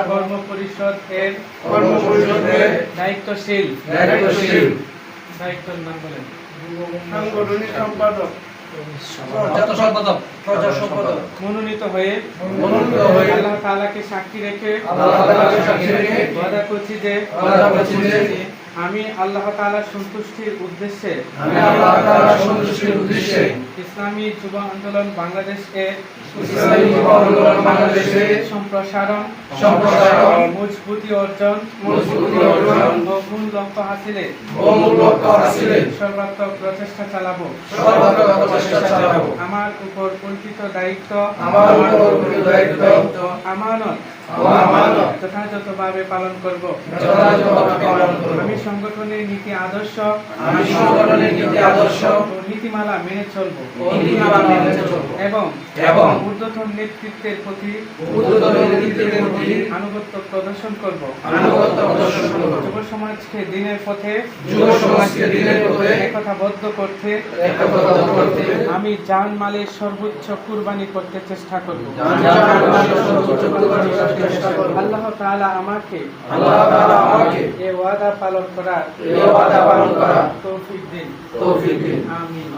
কর্ম পরিষদ এর দায়িত্বশীল দায়িত্বের নাম বলেন। সাংগঠনিক সম্পাদক মনোনীত হয়ে আল্লাহ তাআলাকে সাক্ষী রেখে ওয়াদা করছি যে আমি আল্লাহ তাআলার সন্তুষ্টির উদ্দেশ্যে ইসলামী যুব আন্দোলন বাংলাদেশে সম্প্রসারণ মজবুতি অর্জন ও মূল লক্ষ্য হাসিলে সর্বাত্মক প্রচেষ্টা চালাবো। আমার উপর অর্পিত দায়িত্ব আমানত যথাযথভাবে পালন করব। আমি সংগঠনের নীতি আদর্শ ও নীতিমালা মেনে চলব এবং ঊর্ধ্বতন নেতৃত্বের প্রতি আনুগত্য প্রদর্শন করব। যুব সমাজকে দিনের পথে একতাবদ্ধ করতে আমি জান মালের সর্বোচ্চ কুরবানি করতে চেষ্টা করব। আল্লাহ তাআলা আমাকে এই ওয়াদা পালন করার তৌফিক দিন। আমিন।